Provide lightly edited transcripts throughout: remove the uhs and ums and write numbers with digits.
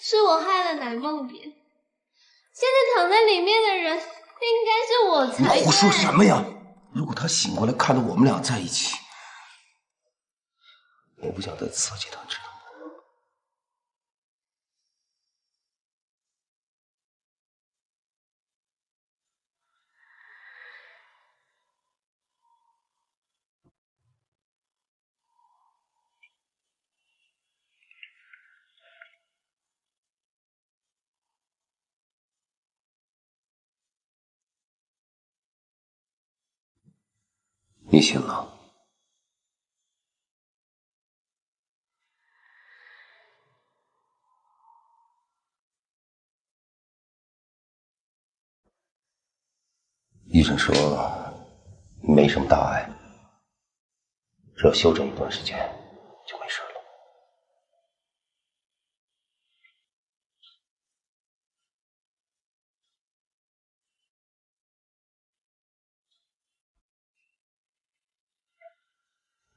是我害了乃梦蝶。现在躺在里面的人，应该是我才对。你胡说什么呀？如果他醒过来看到我们俩在一起，我不想再刺激他，知道吗？你醒了。医生说没什么大碍，只要休整一段时间就没事了。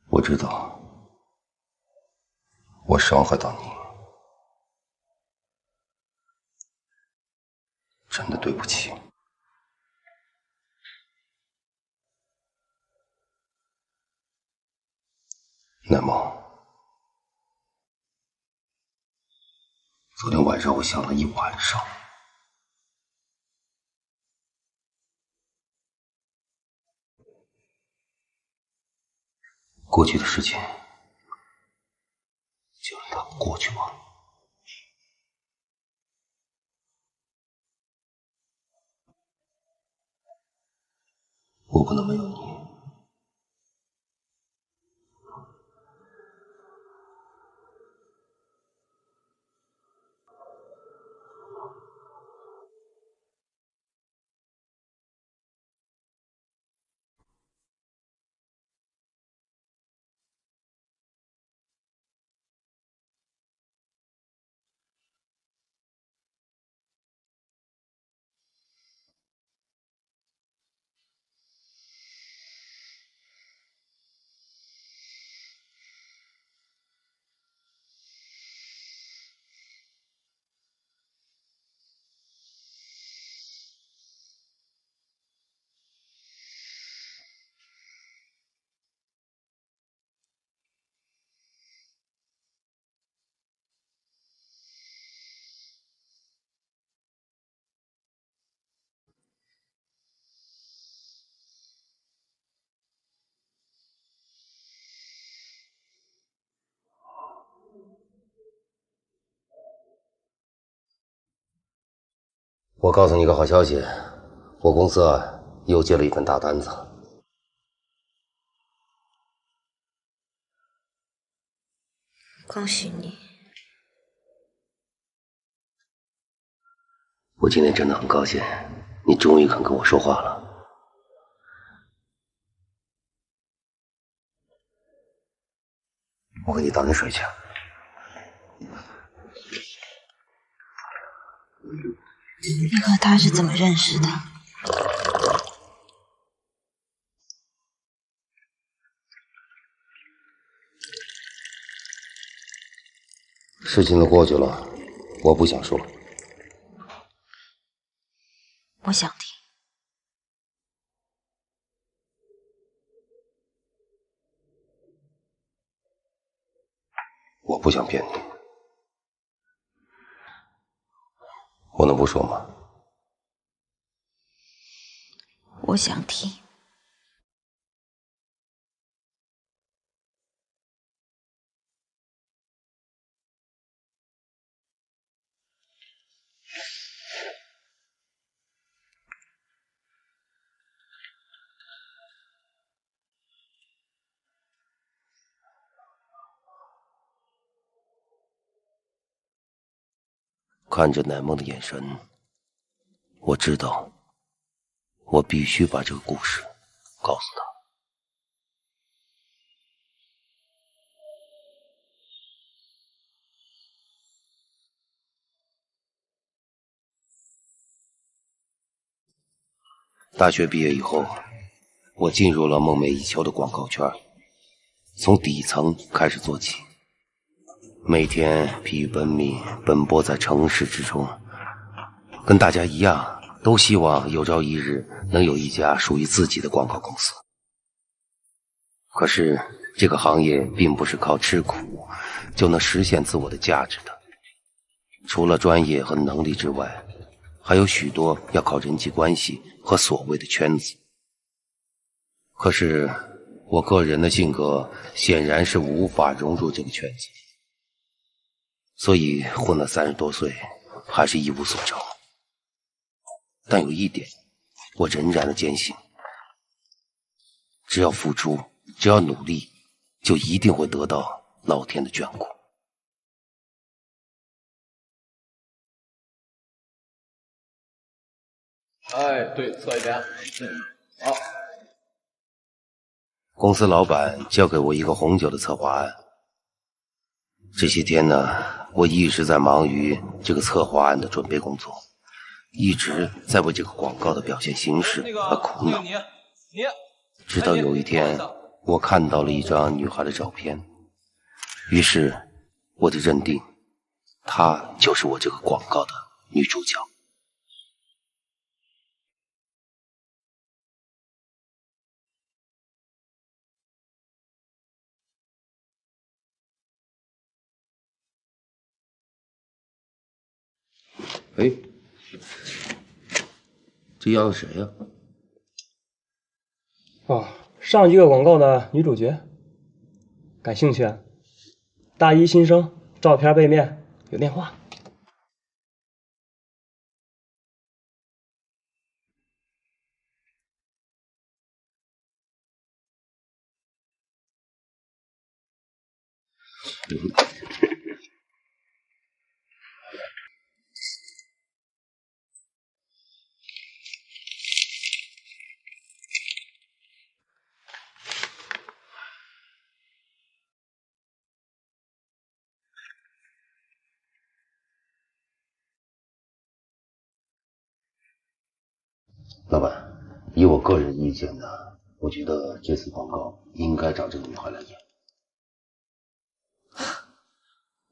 我知道我伤害到你，真的对不起。乃梦，昨天晚上我想了一晚上，过去的事情就让它过去吧。我不能没有你。我告诉你个好消息，我公司又接了一份大单子。恭喜你！我今天真的很高兴，你终于肯跟我说话了。我给你倒点水去。你和他是怎么认识的？事情都过去了，我不想说。我想听。我不想骗你。我能不说吗？我想听。看着乃梦的眼神，我知道，我必须把这个故事告诉她。大学毕业以后，我进入了梦寐以求的广告圈，从底层开始做起，每天疲于奔命，奔波在城市之中，跟大家一样，都希望有朝一日能有一家属于自己的广告公司。可是这个行业并不是靠吃苦就能实现自我的价值的，除了专业和能力之外，还有许多要靠人际关系和所谓的圈子。可是我个人的性格显然是无法融入这个圈子，所以混了30多岁还是一无所成。但有一点我仍然的坚信，只要付出，只要努力，就一定会得到老天的眷顾。哎，对，侧一边。好。公司老板交给我一个红酒的策划案。这些天呢，我一直在忙于这个策划案的准备工作，一直在为这个广告的表现形式而苦恼。直到有一天，我看到了一张女孩的照片，于是我就认定，她就是我这个广告的女主角。哎，这要是谁呀？哦，上一个广告的女主角，感兴趣啊？大一新生，照片背面有电话。老板，以我个人意见呢，我觉得这次广告应该找这个女孩来演。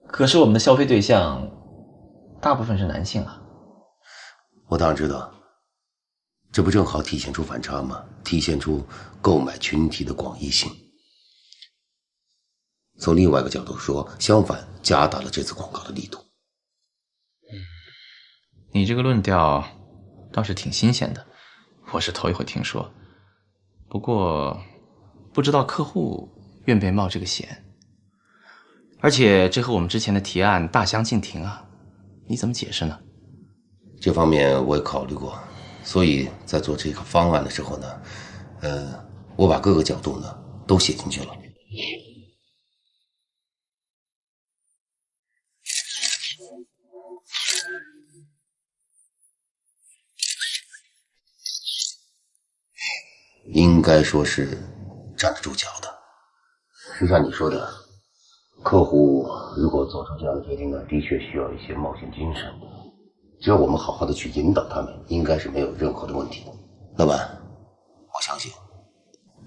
可是我们的消费对象大部分是男性啊。我当然知道，这不正好体现出反差吗？体现出购买群体的广义性。从另外一个角度说，相反加大了这次广告的力度。你这个论调倒是挺新鲜的，我是头一回听说。不过不知道客户愿不愿意冒这个险，而且这和我们之前的提案大相径庭啊，你怎么解释呢？这方面我也考虑过，所以在做这个方案的时候呢，我把各个角度呢都写进去了。应该说是站得住脚的。就像你说的，客户如果做出这样的决定呢，的确需要一些冒险精神。只要我们好好的去引导他们，应该是没有任何的问题的。老板，我相信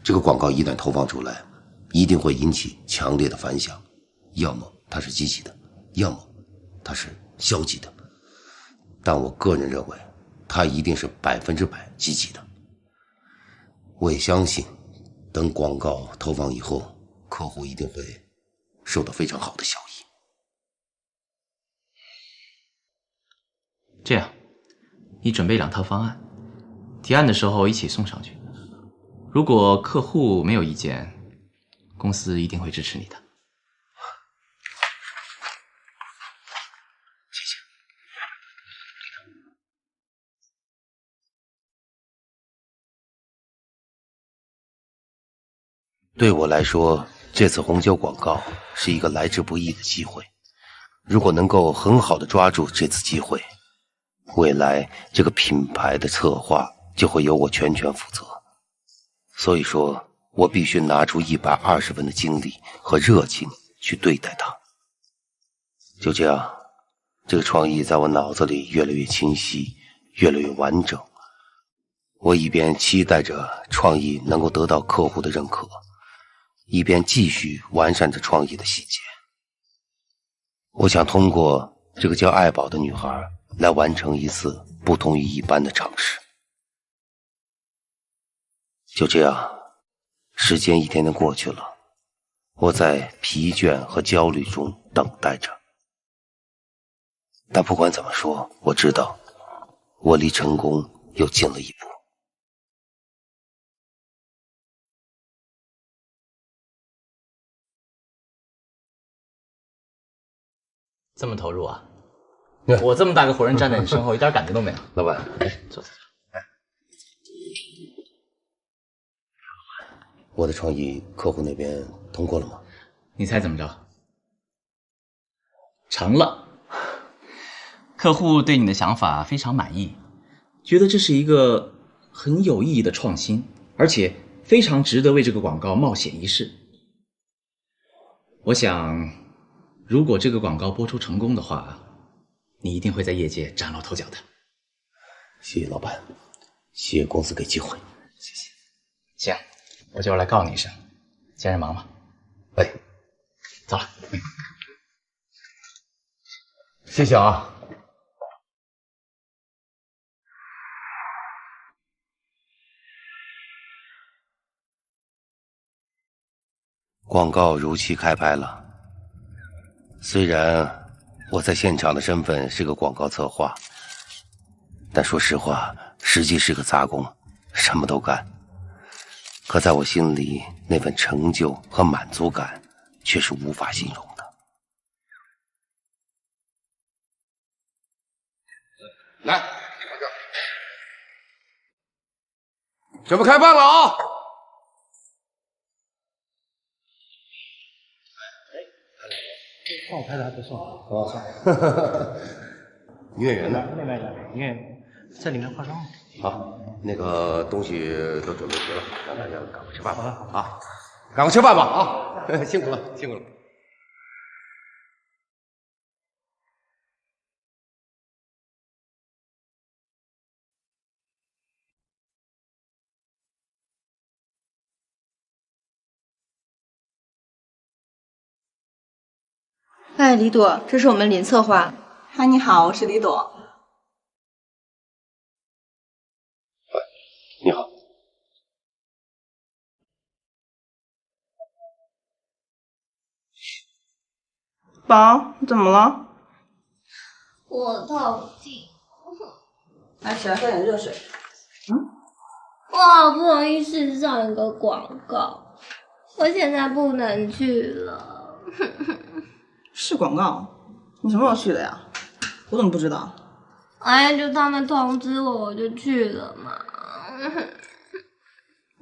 这个广告一旦投放出来，一定会引起强烈的反响，要么它是积极的，要么它是消极的。但我个人认为，它一定是100%积极的。我也相信，等广告投放以后，客户一定会受到非常好的效益。这样，你准备2套方案，提案的时候一起送上去。如果客户没有意见，公司一定会支持你的。谢谢。对我来说，这次红酒广告是一个来之不易的机会。如果能够很好的抓住这次机会，未来这个品牌的策划就会由我全权负责。所以说，我必须拿出120分的精力和热情去对待它。就这样，这个创意在我脑子里越来越清晰，越来越完整。我一边期待着创意能够得到客户的认可，一边继续完善着创意的细节。我想通过这个叫爱宝的女孩来完成一次不同于一般的尝试。就这样，时间一天天过去了，我在疲倦和焦虑中等待着。但不管怎么说，我知道我离成功又近了一步。这么投入啊！我这么大个活人站在你身后，一点感觉都没有。老板，坐在这。我的创意客户那边通过了吗？你猜怎么着？成了。客户对你的想法非常满意，觉得这是一个很有意义的创新，而且非常值得为这个广告冒险一试。我想，如果这个广告播出成功的话，你一定会在业界崭露头角的。谢谢老板，谢谢公司给机会。谢谢。行，我就来告你一声，接着忙吧。哎，走了。谢谢啊。广告如期开拍了。虽然我在现场的身份是个广告策划，但说实话，实际是个杂工，什么都干。可在我心里，那份成就和满足感却是无法形容的。来，准备开办了啊！帮我拍的还不错。哦，女演员呢？那边女演员在里面化妆。好，那个东西都准备齐了，让大家赶快吃饭吧啊！赶快吃饭吧啊！辛苦了，辛苦了。哎，李朵，这是我们林策划。嗨，你好，我是李朵。你好。宝，你怎么了？我头痛。来，起来喝点热水。我好不容易试上一个广告，我现在不能去了。是广告？你什么时候去的呀？我怎么不知道？哎，就他们通知我，我就去了嘛。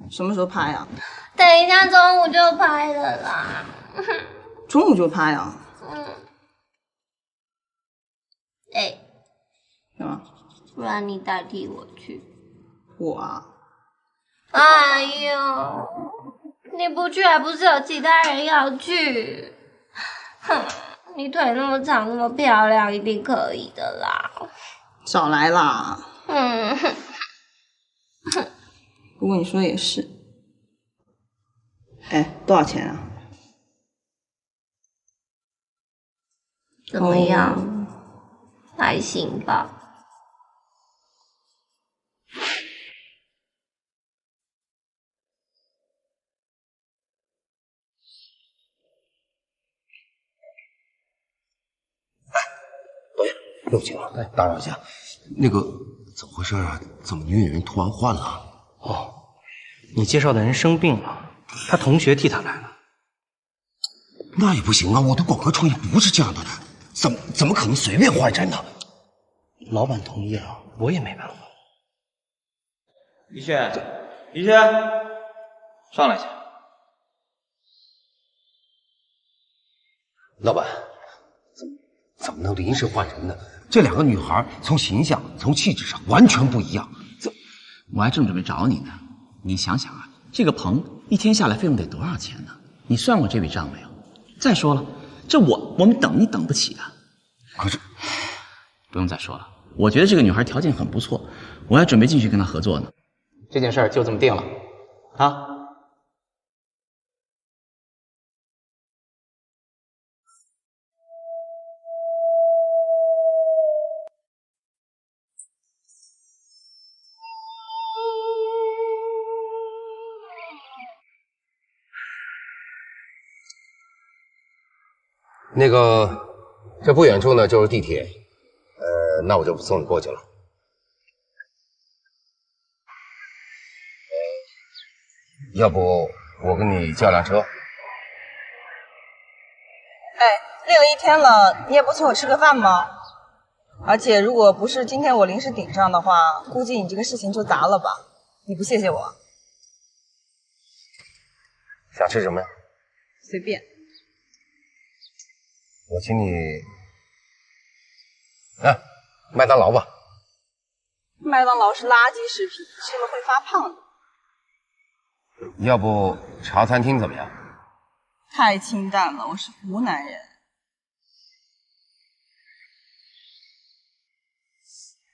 什么时候拍呀？等一下中午就拍了啦。中午就拍呀？哎，干嘛？不然你代替我去。我啊？哎呦，你不去还不是有其他人要去？哼，你腿那么长，那么漂亮，一定可以的啦。少来啦。嗯，不过你说也是。哎，多少钱啊？怎么样？还行吧。对不起啊，打扰一下，那个怎么回事啊？怎么女演员突然换了？哦，你介绍的人生病了，他同学替他来了。那也不行啊，我的广告创意不是这样的，怎么可能随便换人呢？老板同意了，我也没办法。于轩，于轩，上来一下。老板，怎么能临时换人呢？这两个女孩从形象、从气质上完全不一样。我还正准备找你呢。你想想啊，这个棚一天下来费用得多少钱呢？你算过这笔账没有？再说了，这我们等你等不起啊。可是，不用再说了，我觉得这个女孩条件很不错，我还准备继续跟她合作呢。这件事儿就这么定了，啊？那个，这不远处呢就是地铁，那我就送你过去了。要不我给你叫辆车？哎，练了一天了，你也不请我吃个饭吗？而且如果不是今天我临时顶上的话，估计你这个事情就砸了吧？你不谢谢我？想吃什么呀？随便。我请你，麦当劳吧。麦当劳是垃圾食品，吃了会发胖的。要不茶餐厅怎么样？太清淡了，我是湖南人。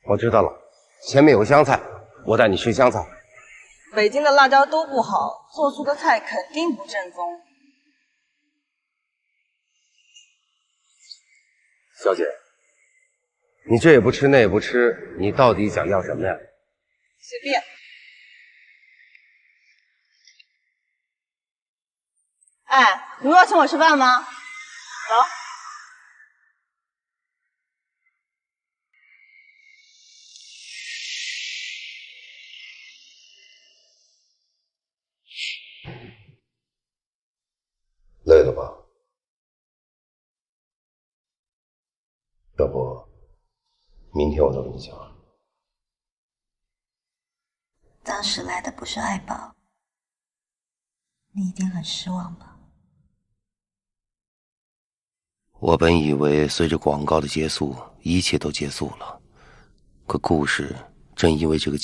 我知道了，前面有个湘菜，我带你吃湘菜。北京的辣椒都不好，做出的菜肯定不正宗。小姐，你这也不吃那也不吃，你到底想要什么呀？随便。哎，你们要请我吃饭吗？走。累了吧？要不明天我再跟你讲。当时来的不是爱宝，你一定很失望吧？我本以为随着广告的结束，一切都结束了，可故事正因为这个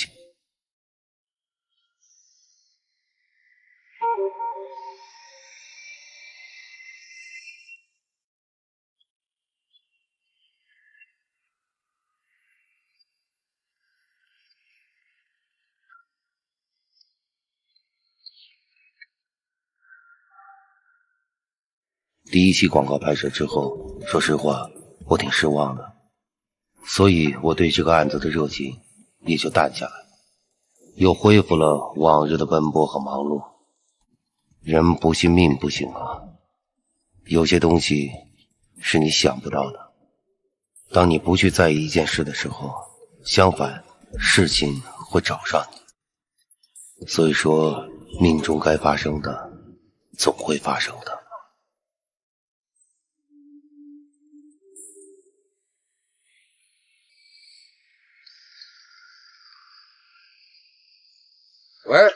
第一期广告拍摄之后，说实话，我挺失望的，所以我对这个案子的热情也就淡下来，又恢复了往日的奔波和忙碌。人不信命不行啊，有些东西是你想不到的。当你不去在意一件事的时候，相反，事情会找上你。所以说，命中该发生的，总会发生的。喂，林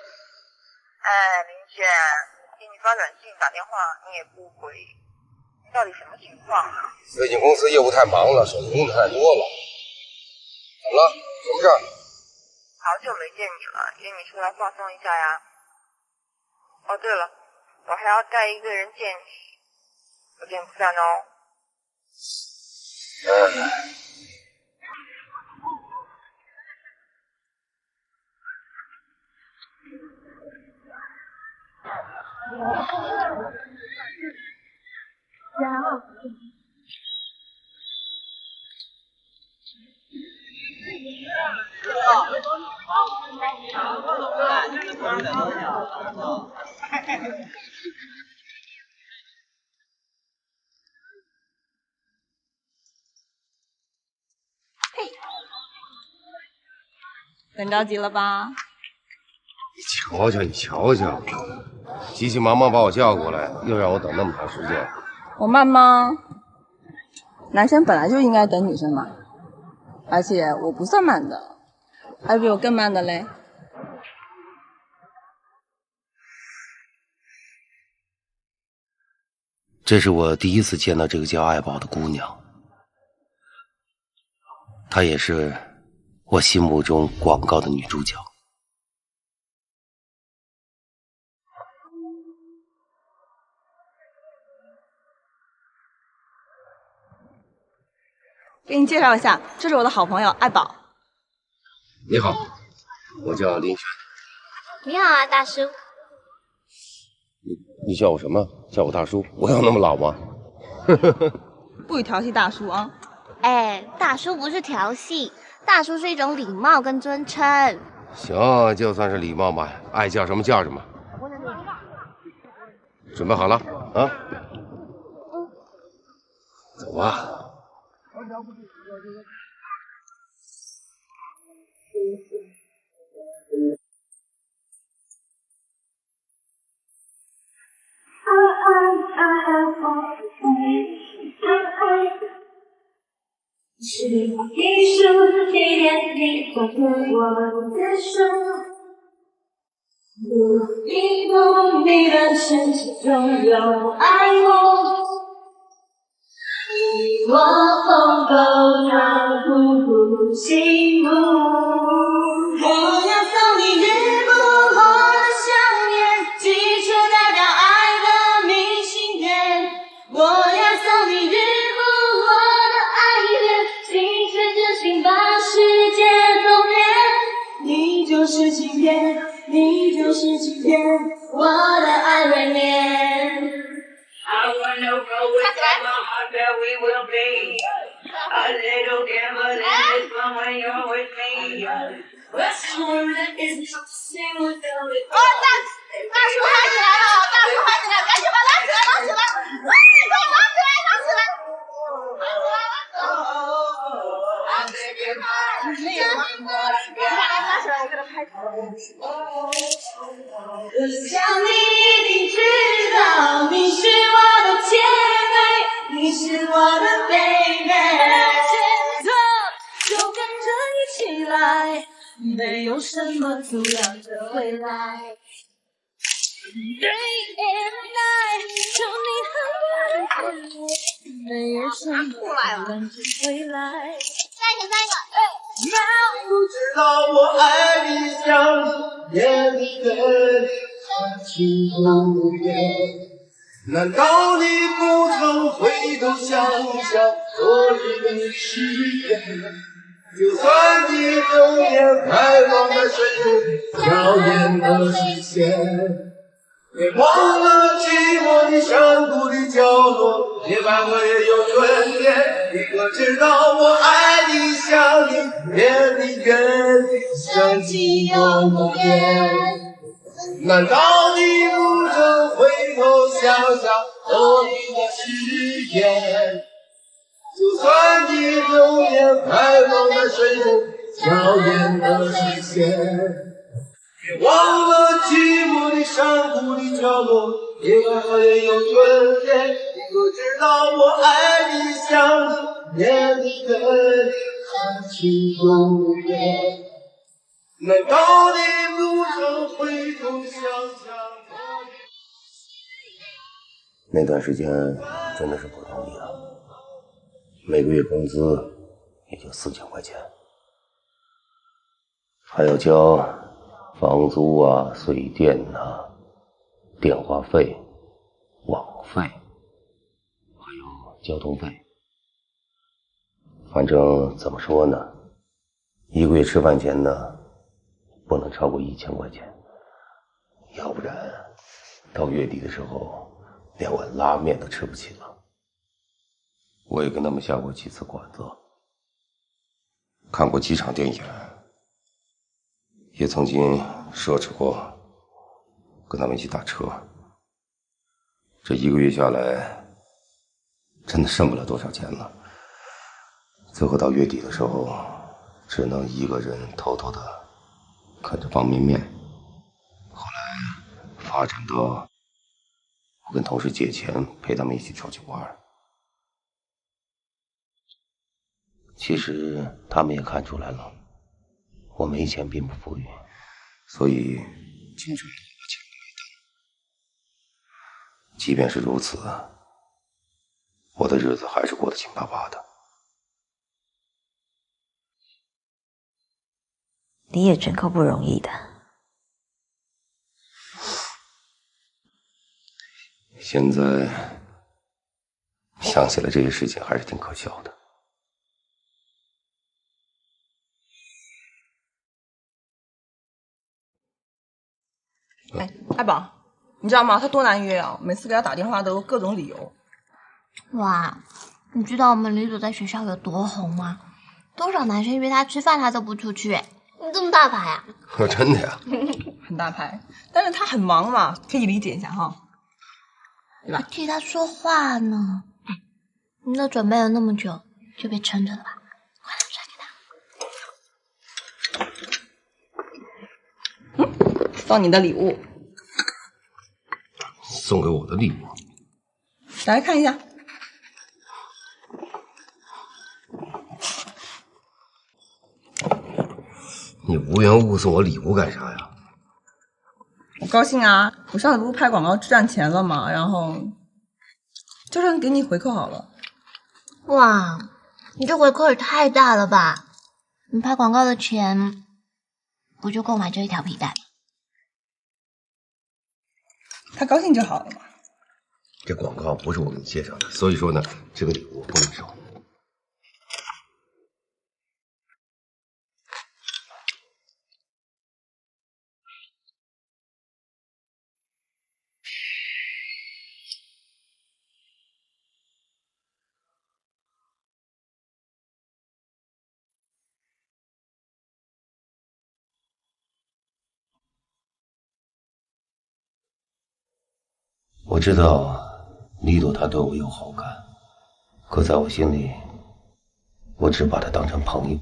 轩，给你发短信打电话你也不回，你到底什么情况啊？最近公司业务太忙了，手头工作太多了。怎么了？什么事儿？好久没见你了，约你出来放松一下呀。哦，对了，我还要带一个人见你，有点不散哦。等着急了吧？你瞧瞧，你瞧瞧，急急忙忙把我叫过来，又让我等那么长时间。我慢吗？男生本来就应该等女生嘛，而且我不算慢的，还比我更慢的嘞。这是我第一次见到这个叫爱宝的姑娘，她也是我心目中广告的女主角。给你介绍一下，这是我的好朋友爱宝。你好，我叫林轩。你好啊，大叔。你叫我什么？叫我大叔？我有那么老吗？不许调戏大叔啊！哎，大叔不是调戏，大叔是一种礼貌跟尊称。行，就算是礼貌吧，爱叫什么叫什么。准备好了啊？走吧。是一束一点你划过我的手，不迷蒙你的深情中有爱我，你我风够让步步幸福。我要送你日不落的想念，寄出代表爱的明信片。我要送你日不落的爱恋，心存真心把世界走遍。你就是晴天，你就是晴天，我的爱未眠。I wanna go with my heart that we will be a little gambling is fun when you're with me. What's more than is not the same without it. 大叔嗨起来了！大叔嗨起来！赶紧把他拉起来！拉起来！拉起来！拉起来！我想你一定知道，你是我的甜美，你是我的 baby。就跟着一起来，没有什么阻挡着未来。Day and night， 求你和我一起，没有什么阻挡着未来。不知道我爱你像你眼里的深情不变，难道你不曾回头想想昨日的誓言？就算你整夜开放在水中耀眼的视线，别忘了寂寞的山谷的角落，野百合也有春天。你可知道我爱你像你眼里眼里像极有梦魇？难道你不曾回头想想昨日的誓言？就算你流年开放在水中耀眼的视线，别忘了寂寞的山谷的角落，野百合也有春天。你可知道我爱你像你眼里眼里像情不变？难道你不曾回头想想？那段时间真的是不容易啊，每个月工资也就4000块钱，还要交房租啊、水电啊、电话费、网费，还有交通费。反正怎么说呢，一个月吃饭钱呢不能超过1000块钱，要不然到月底的时候连碗拉面都吃不起了。我也跟他们下过几次馆子，看过几场电影，也曾经奢侈过跟他们一起打车。这一个月下来真的剩不了多少钱了，最后到月底的时候只能一个人偷偷的啃着方便面。后来发展到我跟同事借钱陪他们一起出去玩。其实他们也看出来了，我没钱并不富裕，所以经常都把钱买单。即便是如此，我的日子还是过得紧巴巴的。你也真够不容易的。现在想起来这些事情还是挺可笑的。哎，爱宝，你知道吗？他多难约啊！每次给他打电话都各种理由。哇，你知道我们李组在学校有多红吗？多少男生约他吃饭，他都不出去。你这么大牌啊？真的呀？很大牌，但是他很忙嘛，可以理解一下哈，对吧？替他说话呢。你都准备了那么久，就别撑着了吧，快点甩给他。送你的礼物。送给我的礼物，打开看一下。你无缘无故送我礼物干啥呀？我高兴啊！我上次不是拍广告赚钱了吗？然后就算给你回扣好了。哇，你这回扣也太大了吧！你拍广告的钱不就够买这一条皮带吗？他高兴就好了嘛。这广告不是我给你介绍的，所以说呢，这个礼物不能收。我知道李朵她对我有好感，可在我心里，我只把她当成朋友。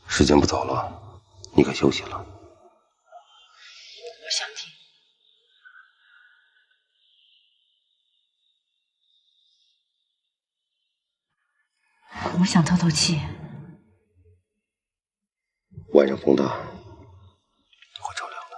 时间不早了，你该休息了。我想听。我想透透气。晚上风大，会着凉的。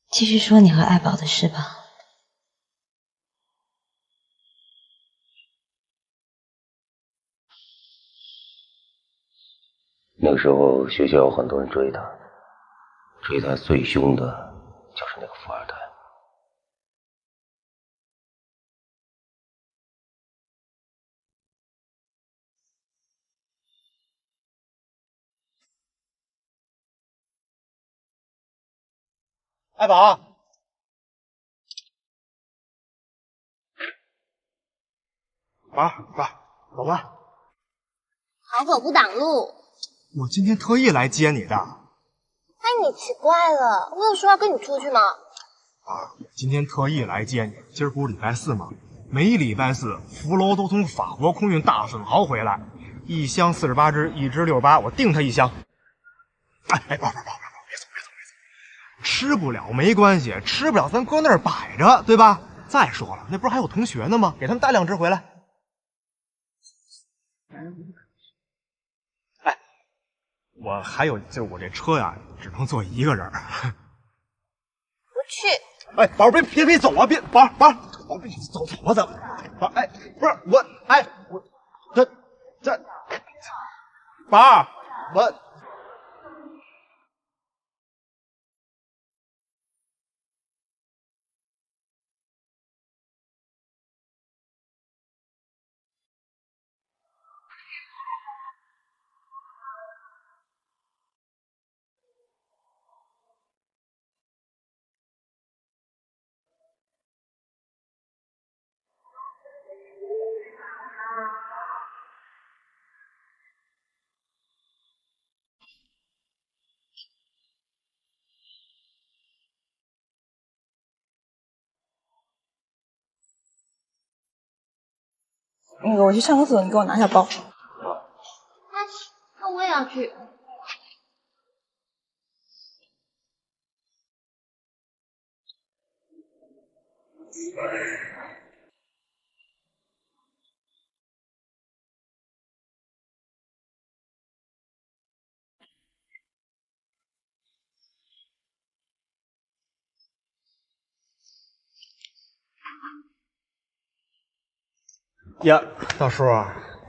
继续说你和爱宝的事吧。那个时候学校有很多人追他，追他最凶的就是那个富二代。爱宝，宝，走吧。好口不挡路。我今天特意来接你的。哎，你奇怪了，我有说要跟你出去吗？今天特意来接你，今儿不是礼拜4吗？每礼拜4，福楼都从法国空运大粉蚝回来，1箱48只，1只68，我订他1箱。哎，宝，别走，吃不了没关系，吃不了咱搁那儿摆着，对吧？再说了，那不是还有同学呢吗？给他们带2只回来。哎，我还有，就是我这车呀，只能坐1个人。不去。哎，宝别走啊！别，宝，别走啊！怎么？宝，哎，不是我，哎，我这，宝，我。那个，我去上个厕所，你给我拿下包。那我也要去。呀，大叔，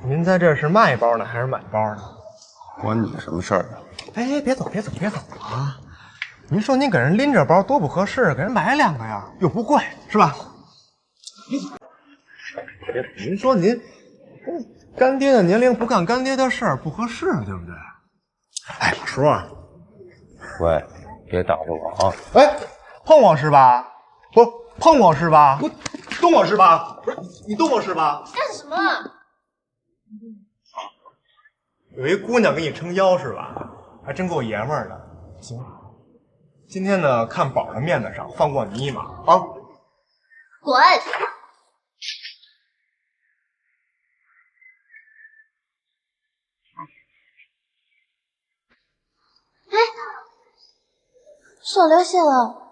您在这是卖包呢还是买包呢？关你什么事儿啊？哎，别走啊！您说您给人拎着包多不合适，给人买2个呀，又不贵，是吧？您说您干爹的年龄不干干爹的事儿不合适，对不对？哎，老叔，喂，别打着我啊！哎，碰我是吧？不碰我是吧？不动我是吧？不是你动我是吧？干什么？有一姑娘给你撑腰是吧？还真够爷们儿的。行，今天呢，看宝的面子上放过你一马啊！滚！哎，手流血了。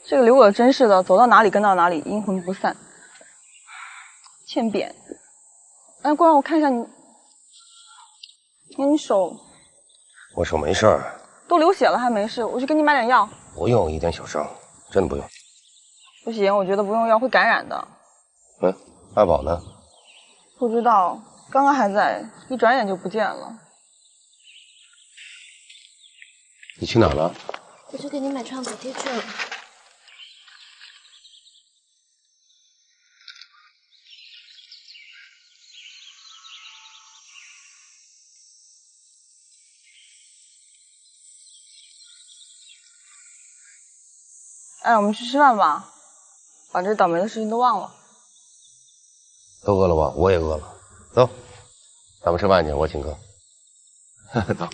这个刘葛真是的，走到哪里跟到哪里，阴魂不散。欠扁。哎，过让我看一下你，你手我手没事儿，都流血了还没事，我去给你买点药。不用，一点小伤，真的不用。不行，我觉得不用药会感染的。爱宝呢？不知道，刚刚还在，一转眼就不见了。你去哪儿了？我去给你买创可贴去了。哎，我们去吃饭吧，把这倒霉的事情都忘了。都饿了吧？我也饿了。走，咱们吃饭去，我请客。走。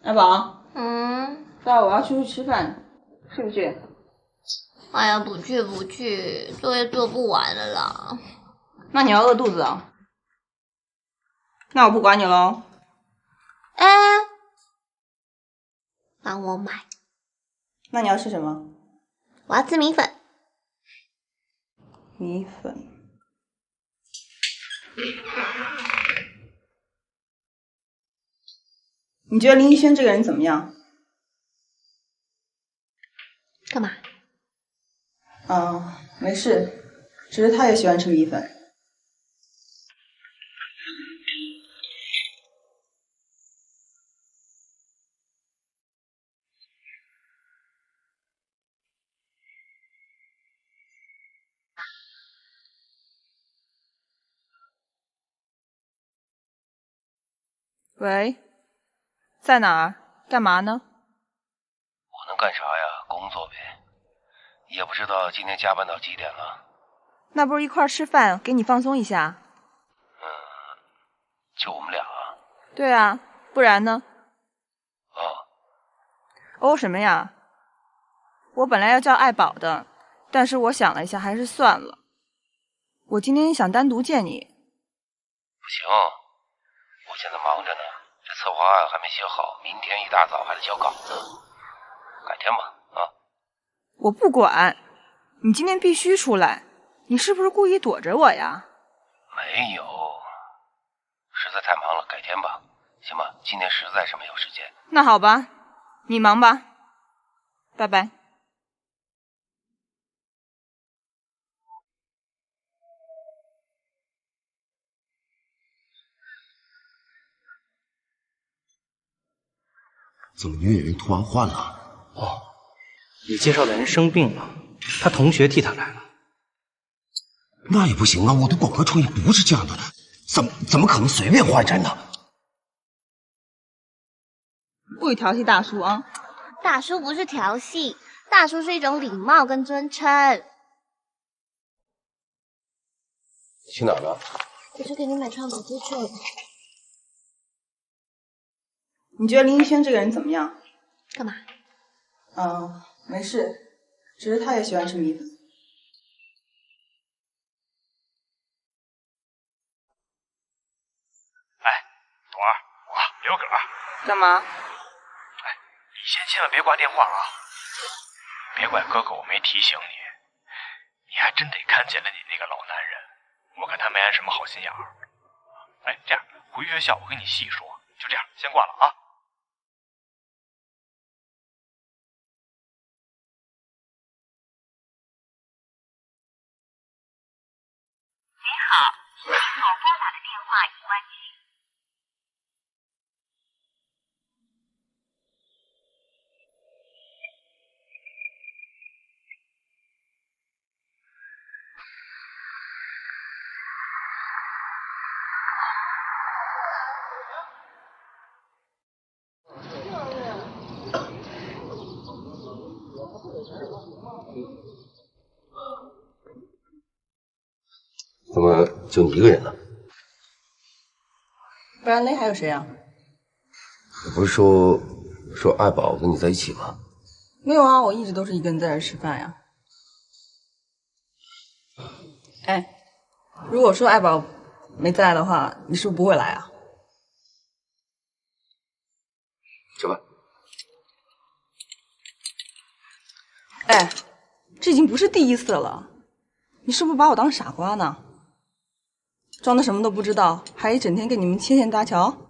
爱宝，待会我要出去吃饭，去不去？哎呀，不去，作业做不完了啦。那你要饿肚子啊？那我不管你喽。哎，帮我买。那你要吃什么？我要吃米粉。米粉。你觉得林一轩这个人怎么样？干嘛？没事，只是他也喜欢吃米粉。喂，在哪儿？干嘛呢？我能干啥呀？工作呗。也不知道今天加班到几点了。那不是一块儿吃饭，给你放松一下？就我们俩。对啊，不然呢？哦什么呀？我本来要叫爱宝的，但是我想了一下，还是算了。我今天想单独见你。不行，我现在忙着呢，这策划案还没写好，明天一大早还得交稿呢。改天吧，啊。我不管，你今天必须出来。你是不是故意躲着我呀？没有，实在太忙了，改天吧，行吧？今天实在是没有时间。那好吧，你忙吧，拜拜。怎么女演员突然换了？你介绍的人生病了，他同学替他来了。那也不行啊！我的广告创意不是这样的，怎么可能随便换人呢？不许调戏大叔啊！大叔不是调戏，大叔是一种礼貌跟尊称。去哪儿了？我去给你买创可贴去了。你觉得林一轩这个人怎么样？干嘛？没事，只是他也喜欢吃米粉。朵儿，我刘葛。干嘛？你千万别挂电话啊！别怪哥哥我没提醒你，你还真得看见了你那个老男人，我看他没安什么好心眼儿。这样回学校我跟你细说，就这样，先挂了啊。您好，您所拨打的电话已关机。怎么就你一个人呢？不然嘞还有谁啊？你不是说爱宝跟你在一起吗？没有啊，我一直都是一个人在这吃饭呀。哎，如果说爱宝没在的话，你是不是不会来啊？吃饭。哎，这已经不是第一次了，你是不是把我当傻瓜呢？装的什么都不知道，还一整天跟你们牵线搭桥。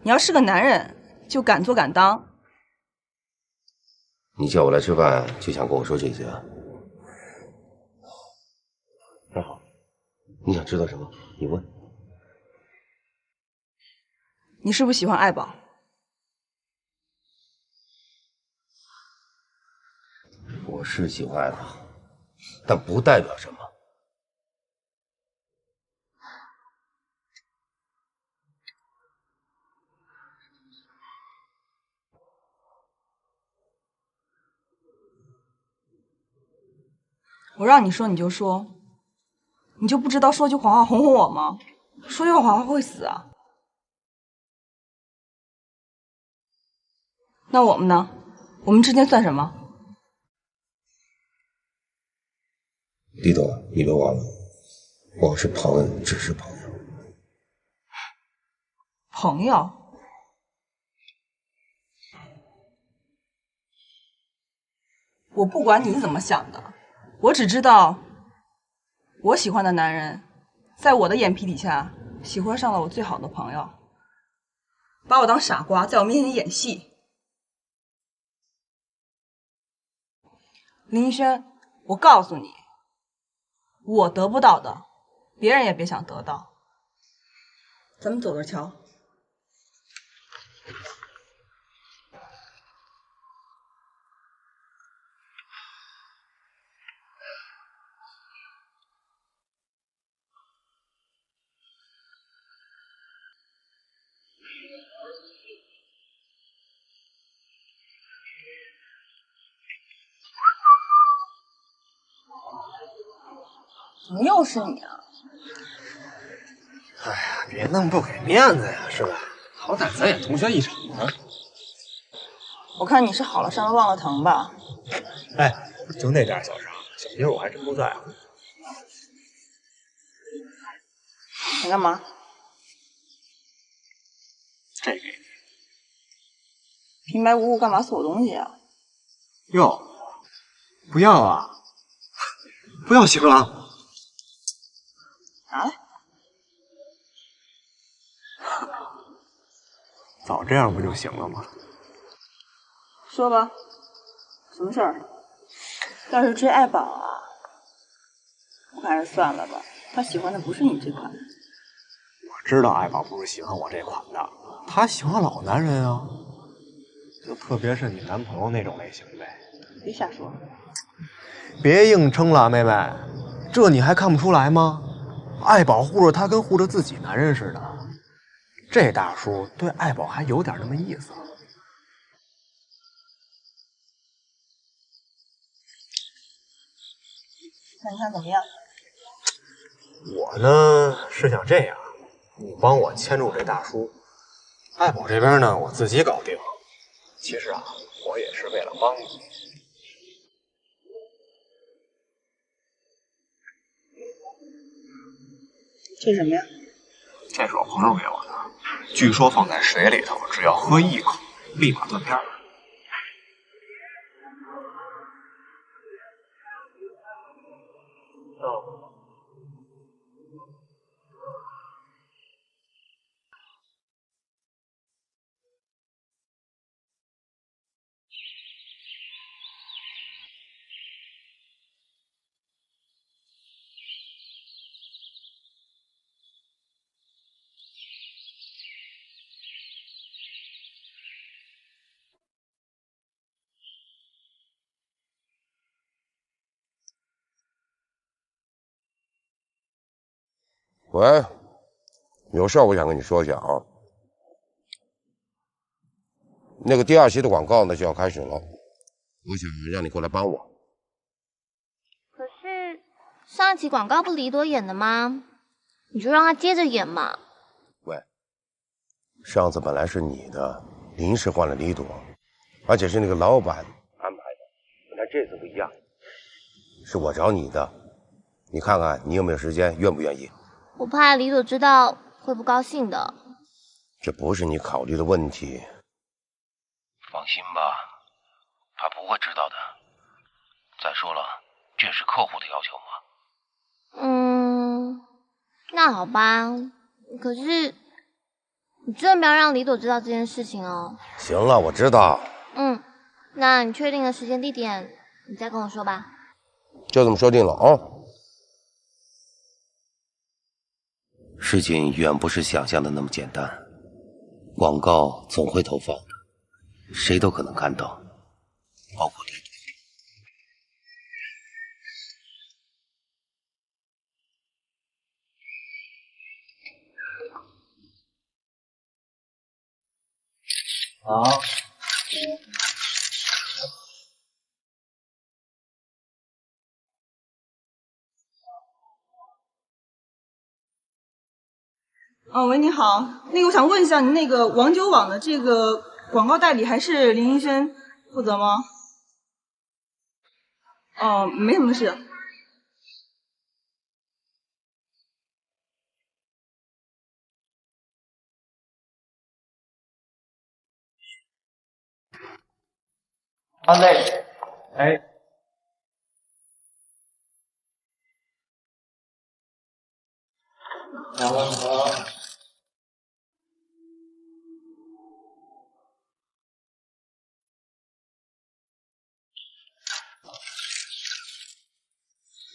你要是个男人，就敢做敢当。你叫我来吃饭，就想跟我说这些啊？那好，你想知道什么？你问。你是不是喜欢爱宝？我是喜欢爱宝，但不代表什么。我让你说你就说，你就不知道说句谎话哄哄我吗？说句谎话会死啊！那我们呢？我们之间算什么？李董，你别忘了，我们是朋友，只是朋友。朋友？我不管你怎么想的，我只知道，我喜欢的男人，在我的眼皮底下喜欢上了我最好的朋友，把我当傻瓜，在我面前演戏。林一轩，我告诉你，我得不到的，别人也别想得到。咱们走着瞧。怎么又是你啊？哎呀，别那么不给面子呀，是吧？好歹咱也同学一场啊。我看你是好了伤了忘了疼吧？哎，就那点小伤，小鸡我还真不在乎。你干嘛？这给你。平白无故干嘛送我东西啊？哟，不要啊！不要行了。拿来。早这样不就行了吗？说吧，什么事儿？要是追爱宝啊，我还是算了吧。他喜欢的不是你这款。我知道爱宝不是喜欢我这款的，他喜欢老男人啊，就特别是你男朋友那种类型呗。别瞎说。别硬撑了，妹妹，这你还看不出来吗？爱宝护着他跟护着自己男人似的，这大叔对爱宝还有点那么意思。那你想怎么样？我呢是想这样，你帮我牵住这大叔，爱宝这边呢我自己搞定。其实啊，我也是为了帮你。这是什么呀？这是我朋友给我的，据说放在水里头，只要喝一口，立马断片。喂，有事儿我想跟你说一下啊。那个第2期的广告呢就要开始了，我想让你过来帮我。可是上一期广告不李朵演的吗？你就让他接着演嘛。喂，上次本来是你的，临时换了李朵，而且是那个老板安排的，但这次不一样，是我找你的，你看看你有没有时间，愿不愿意？我怕李朵知道会不高兴的。这不是你考虑的问题。放心吧，他不会知道的。再说了，这是客户的要求嘛。那好吧。可是你真的不要让李朵知道这件事情哦。行了，我知道。那你确定了时间地点，你再跟我说吧。就这么说定了啊。事情远不是想象的那么简单，广告总会投放的，谁都可能看到，包括李朵。好。喂，你好，那个我想问一下，你那个王九网的这个广告代理还是林一轩负责吗？没什么事。安内，哎，好。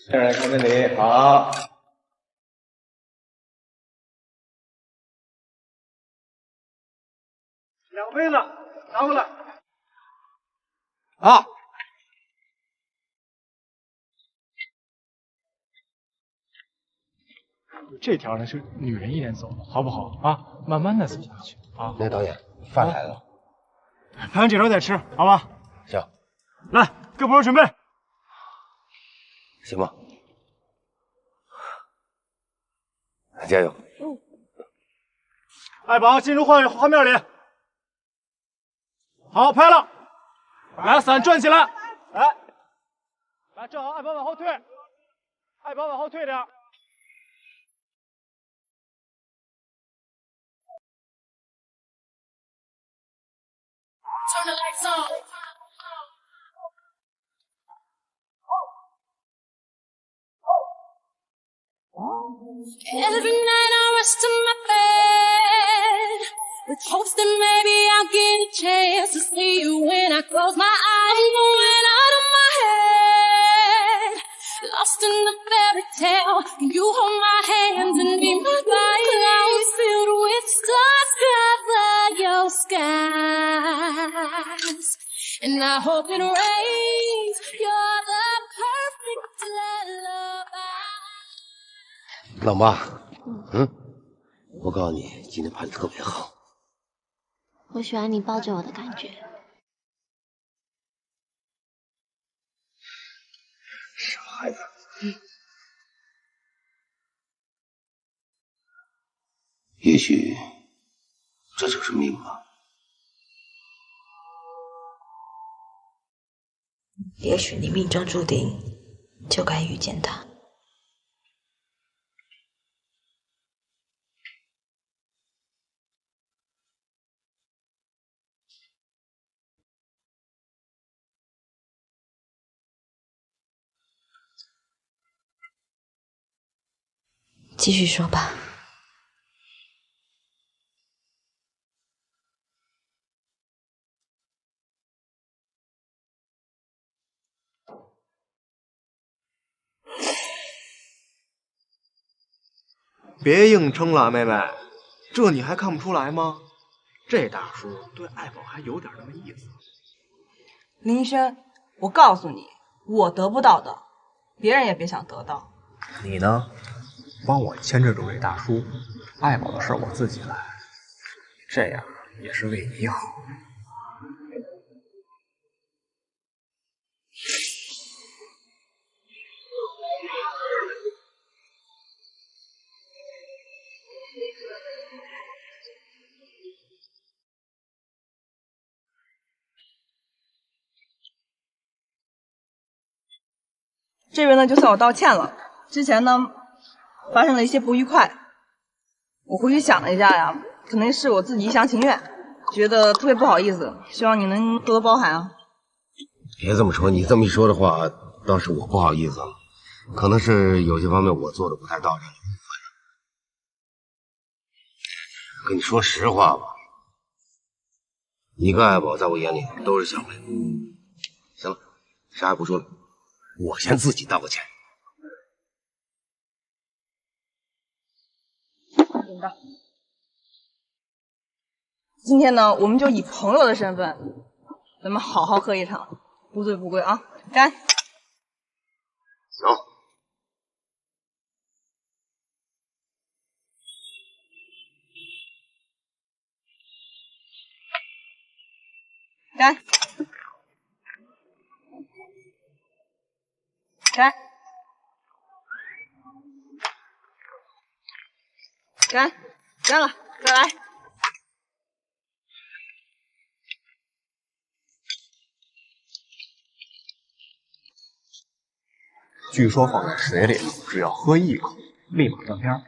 先生来看问题，好。2杯子，拿过来。啊。这条呢是女人一点走的，好不好啊？慢慢的走下去啊。那导演，饭来了，拍完这条再吃，好吧？行。来，各部门准备。行吧。加油。爱宝进入画面里。好，拍了。来，伞转起来。来，正好，爱宝往后退。爱宝往后退点。Turn the lights on. Every night I rest in my bed with hopes that maybe I'll get a chance to see you when I close my eyes. I'm going out of my head, lost in the fairy tale. You hold my hands and be my guide. I'm filled with stars, cover your skies, and I hope it rains. You're the perfect lullaby. 老妈，我告诉你，今天拍的特别好。我喜欢你抱着我的感觉。傻孩子。也许这就是命吧。也许你命中注定就该遇见他。继续说吧。别硬撑了，妹妹，这你还看不出来吗？这大叔对爱宝还有点那么意思。林一轩，我告诉你，我得不到的，别人也别想得到。你呢，帮我牵着这位大叔，爱宝的事我自己来，这样也是为你好。这边呢就算我道歉了。之前呢发生了一些不愉快，我回去想了一下呀，可能是我自己一厢情愿，觉得特别不好意思，希望你能多多包涵啊。别这么说，你这么一说的话，倒是我不好意思了，可能是有些方面我做的不太到位。跟你说实话吧，你跟爱宝在我眼里都是小妹。行了，啥也不说了，我先自己道个歉。领导，今天呢，我们就以朋友的身份，咱们好好喝一场，不醉不归啊！干！行。干！干！干！干了，再来！据说放在水里，只要喝一口，立马断片。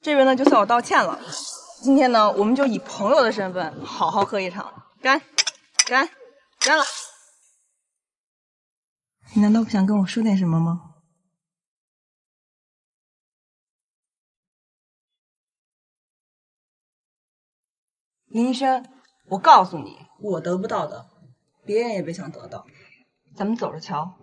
这边呢就算我道歉了。今天呢，我们就以朋友的身份好好喝一场，干！干！干了！你难道不想跟我说点什么吗？林医生，我告诉你，我得不到的，别人也别想得到。咱们走着瞧。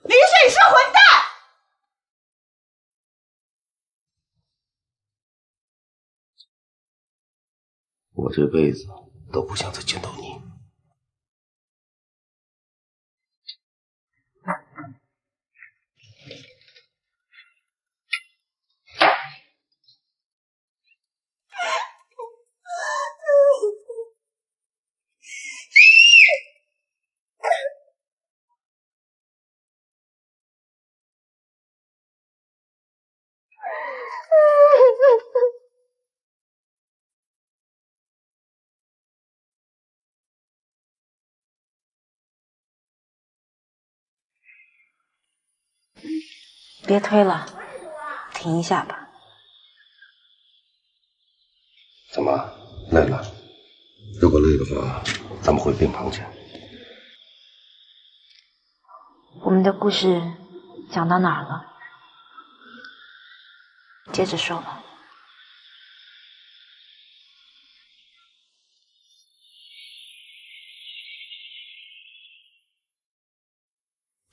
林轩，你是个混蛋！我这辈子都不想再见到你。别推了，停一下吧。怎么累了？如果累的话，咱们回病房去。我们的故事讲到哪儿了？接着说吧。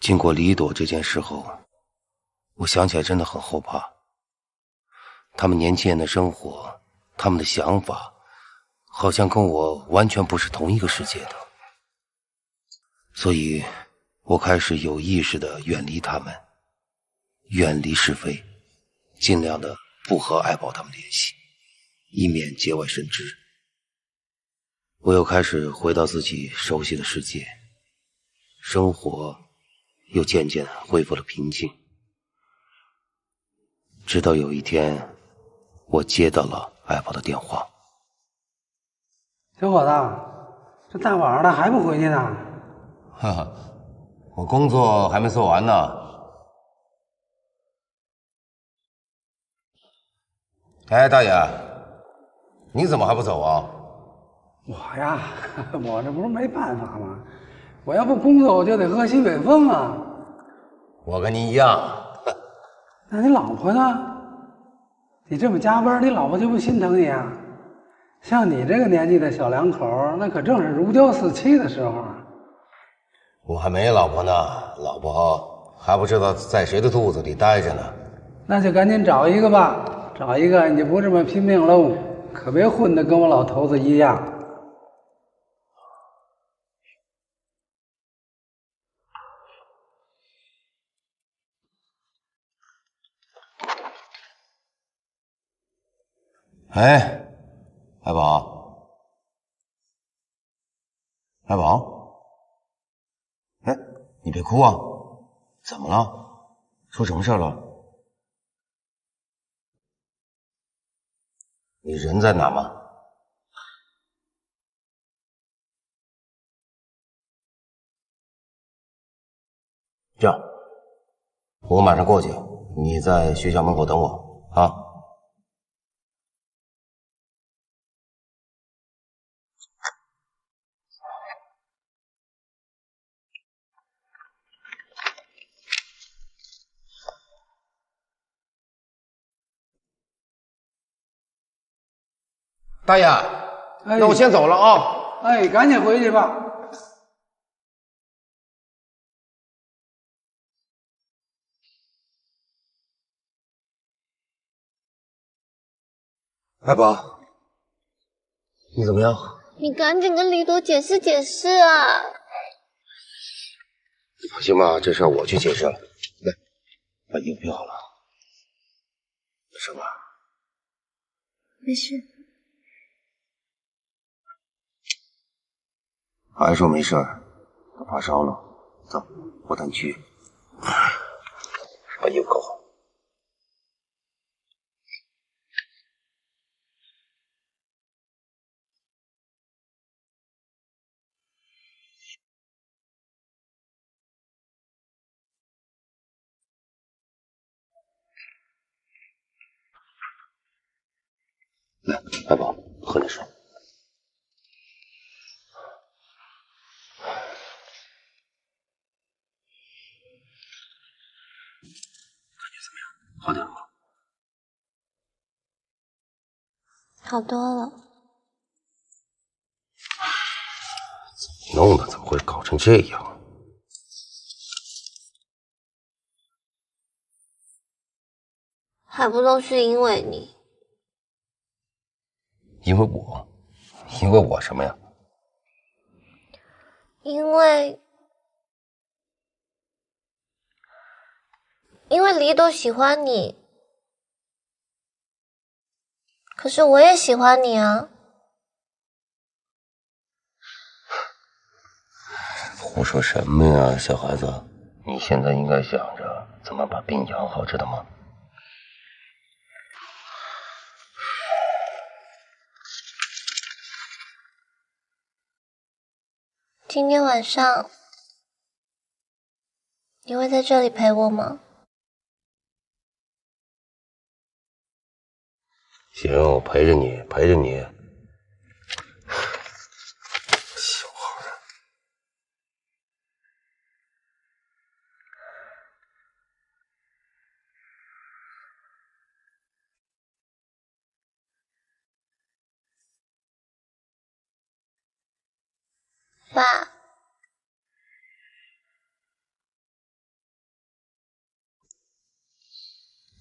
经过李朵这件事后，我想起来真的很后怕。他们年轻人的生活，他们的想法，好像跟我完全不是同一个世界的。所以，我开始有意识地远离他们，远离是非，尽量的不和爱宝他们联系，以免节外生枝。我又开始回到自己熟悉的世界，生活又渐渐恢复了平静。直到有一天，我接到了爱宝的电话。小伙子，这大晚上的还不回去呢？哈哈，我工作还没做完呢。哎，大爷，你怎么还不走啊？我呀，我这不是没办法吗？我要不工作，我就得喝西北风啊。我跟你一样。那你老婆呢？你这么加班，你老婆就不心疼你啊？像你这个年纪的小两口，那可正是如胶似漆的时候啊。我还没老婆呢，老婆还不知道在谁的肚子里待着呢。那就赶紧找一个吧，找一个你就不这么拼命喽，可别混得跟我老头子一样。哎，爱宝，爱宝，哎，你别哭啊！怎么了？出什么事了？你人在哪吗？这样，我马上过去，你在学校门口等我啊。大爷，那我先走了啊！哎，赶紧回去吧。爱宝，你怎么样？你赶紧跟李朵解释解释啊！放心吧，这事儿我去解释。来，把衣服披好了。没事吧？没事。还说没事儿，他发烧了。走，我带你去。把衣服扣好。来，爱宝，喝点水。好点吗？好多了。弄的怎么会搞成这样？还不都是因为你？因为我什么呀？因为李朵喜欢你，可是我也喜欢你啊。胡说什么呀，小孩子！你现在应该想着怎么把病养好，知道吗？今天晚上你会在这里陪我吗？行，我陪着你，陪着你。爸，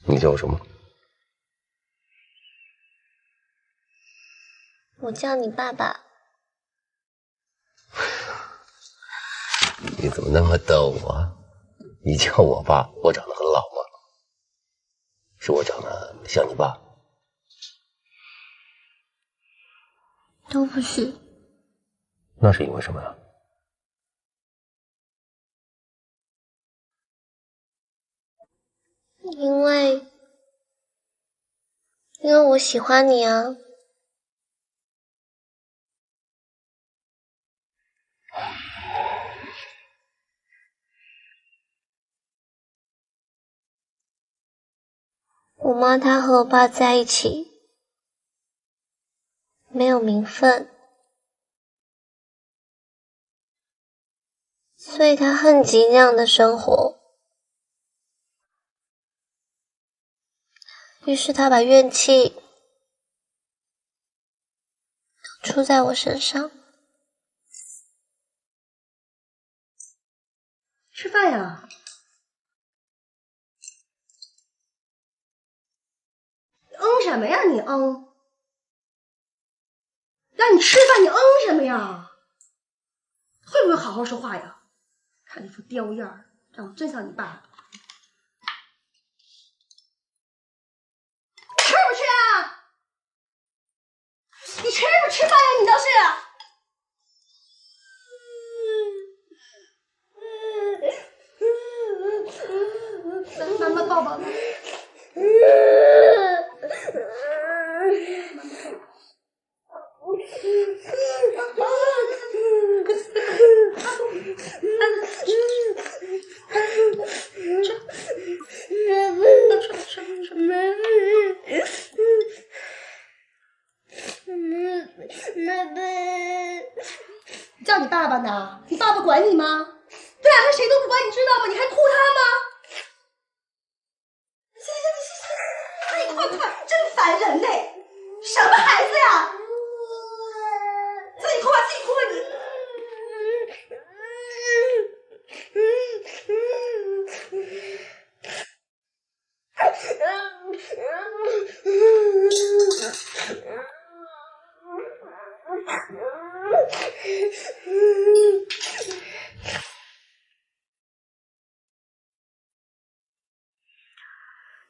你叫我什么？我叫你爸爸。你怎么那么逗啊？你叫我爸，我长得很老吗？是我长得像你爸？都不是。那是因为什么呀？因为我喜欢你啊。我妈她和我爸在一起，没有名分，所以她恨极那样的生活。于是她把怨气都出在我身上。吃饭呀！什么呀你让你吃饭你什么呀？会不会好好说话呀？看那副刁样儿，长得真像你爸。吃不吃啊？你吃不吃饭呀？你倒是！妈妈抱抱。叫你爸爸呢？你爸爸管你吗？对啊，他谁都不管，你知道吗？你还哭他吗？行，快，真烦人嘞！什么孩子呀？自己哭吧，自己哭吧你。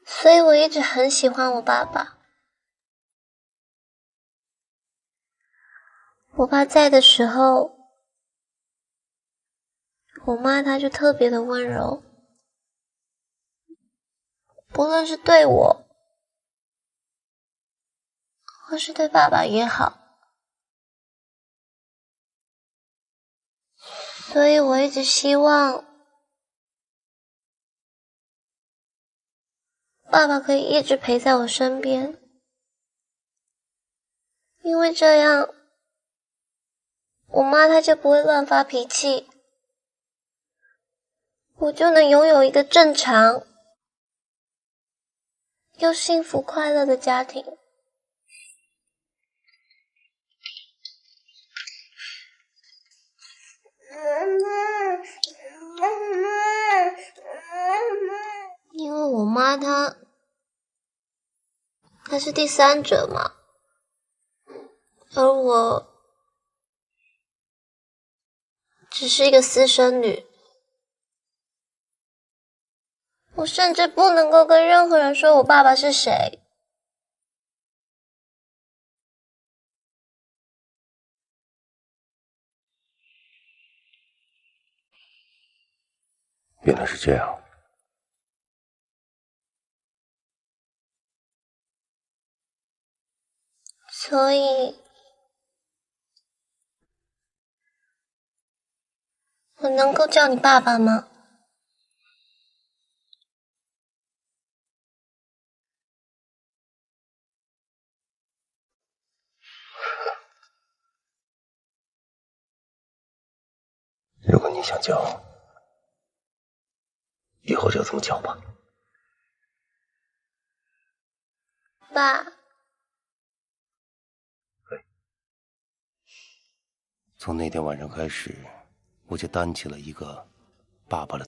所以我一直很喜欢我爸爸。我爸在的时候，我妈她就特别的温柔，不论是对我，或是对爸爸也好。所以我一直希望爸爸可以一直陪在我身边，因为这样我妈她就不会乱发脾气，我就能拥有一个正常又幸福快乐的家庭。因为我妈她是第三者嘛，而我只是一个私生女，我甚至不能够跟任何人说我爸爸是谁。原来是这样。所以我能够叫你爸爸吗？如果你想叫，以后就这么叫吧。爸。从那天晚上开始，我就担起了一个爸爸的